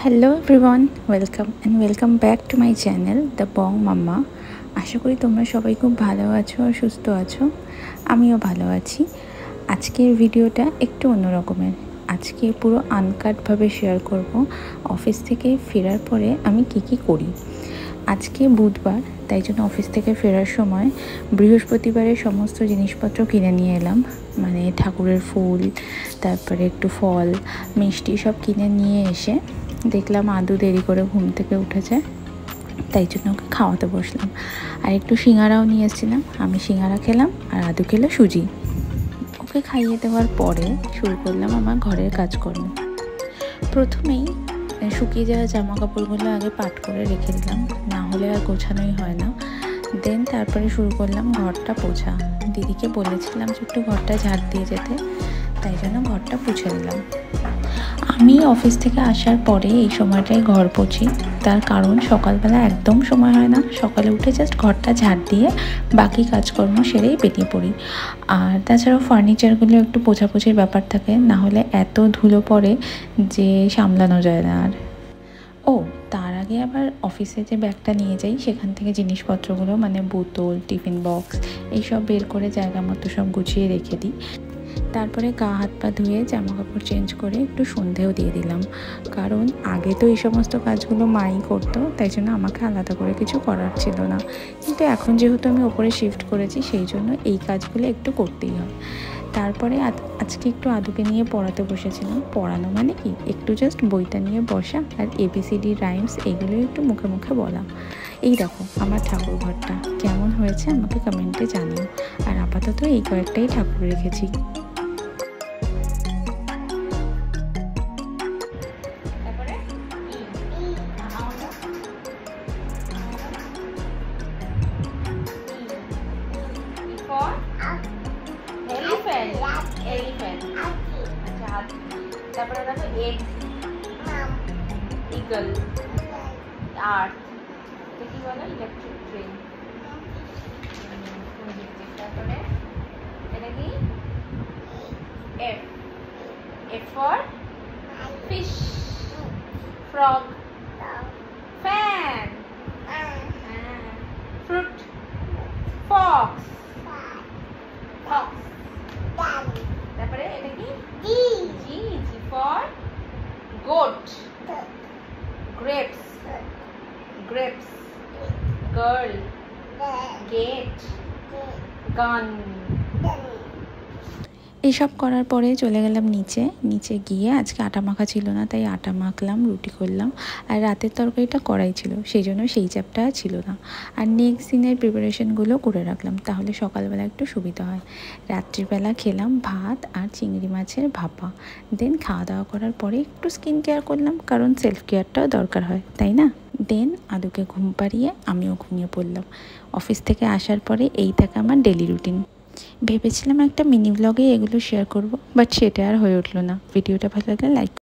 Hello everyone, welcome back to my channel the Bong mamma. আশা করি তোমরা সবাই খুব ভালো আছো আর সুস্থ আছো। আমিও ভালো আছি। আজকের ভিডিওটা একটু অন্যরকমের। আজকে পুরো আনকাটভাবে শেয়ার করব অফিস থেকে ফেরার পরে আমি কি করি। আজকে বুধবার, তাই জন্য অফিস থেকে ফেরার সময় বৃহস্পতিবারের সমস্ত জিনিসপত্র কিনে নিয়ে এলাম। মানে ঠাকুরের ফুল, তারপরে একটু ফল, মিষ্টি সব কিনে নিয়ে এসে দেখলাম আদু দেরি করে ঘুম থেকে উঠেছে, তাই জন্য ওকে খাওয়াতে বসলাম। আর একটু সিঙ্গারাও নিয়ে এসেছিলাম। আমি সিঙ্গারা খেলাম আর আদু খেলো সুজি। ওকে খাইয়ে দেওয়ার পরে শুরু করলাম আমার ঘরের কাজকর্ম। প্রথমেই শুকিয়ে যাওয়া জামা কাপড়গুলো আগে পাট করে রেখে দিলাম, না হলে আর গোছানোই হয় না। দেন তারপরে শুরু করলাম ঘরটা পোছা। দিদিকে বলেছিলাম যে একটু ঘরটা ঝাড় দিয়ে যেতে, তাই জন্য ঘরটা পুছে দিলাম। আমি অফিস থেকে আসার পরে এই সময়টায় ঘর পোছি, তার কারণ সকালবেলা একদম সময় হয় না। সকালে উঠে জাস্ট ঘরটা ঝাড় দিয়ে বাকি কাজকর্ম সেরেই বেরিয়ে পড়ি। আর তাছাড়াও ফার্নিচারগুলো একটু পোছাপুছির ব্যাপার থাকে, না হলে এত ধুলো পড়ে যে সামলানো যায় না। আর তার আগে আবার অফিসে যে ব্যাগটা নিয়ে যাই সেখান থেকে জিনিসপত্রগুলো মানে বোতল, টিফিন বক্স এইসব বের করে জায়গা মতো সব গুছিয়ে রেখে দিই। তারপরে গা হাত পা ধুয়ে জামা কাপড় চেঞ্জ করে একটু সন্ধেও দিয়ে দিলাম, কারণ আগে তো এই সমস্ত কাজগুলো মাই করতো, তাই জন্য আমাকে আলাদা করে কিছু করার ছিল না। কিন্তু এখন যেহেতু আমি ওপরে শিফট করেছি, সেই জন্য এই কাজগুলো একটু করতেই হয়। তারপরে আজকে একটু আদুকে নিয়ে পড়াতে বসেছিলাম। পড়ানো মানে কি, একটু জাস্ট বইটা নিয়ে বসা আর ABCD রাইমস এগুলো একটু মুখে মুখে বলা। এই দেখো আমার ঠাকুর ঘরটা কেমন হয়েছে আমাকে কমেন্টে জানিও। আর আপাতত এই কয়েকটাই ঠাকুর রেখেছি। তারপরে দেখো এগ, ইগল, আর্থ, কি বলে ইলেকট্রিক ট্রেন। তারপরে এটা কি F, F for fish, frog, fan, fruit, fox, তারপরে এটা কি G, G for goat, grapes, grapes, girl, gate, gun. এসব করার পরে চলে গেলাম নিচে গিয়ে আজকে আটা মাখা ছিল না, তাই আটা মাখলাম, রুটি করলাম। আর রাতের তরকারিটা করাই ছিল, সেই জন্য সেই চাপটা ছিল না। আর নেক্সট দিনের প্রিপারেশনগুলো করে রাখলাম, তাহলে সকালবেলা একটু সুবিধা হয়। রাত্রিবেলা খেলাম ভাত আর চিংড়ি মাছের ভাপা। দেন খাওয়া দাওয়া করার পরে একটু স্কিন কেয়ার করলাম, কারণ সেলফ কেয়ারটাও দরকার হয়, তাই না? দেন আদুকে ঘুম পাড়িয়ে আমিও ঘুমিয়ে পড়লাম। অফিস থেকে আসার পরে এই থাকে আমার ডেলি রুটিন। ভেবেছিলাম একটা মিনি ব্লগে এগুলো শেয়ার করব, বাট সেটা আর হয়ে উঠলো না। ভিডিওটা ভালো লাগলে লাইক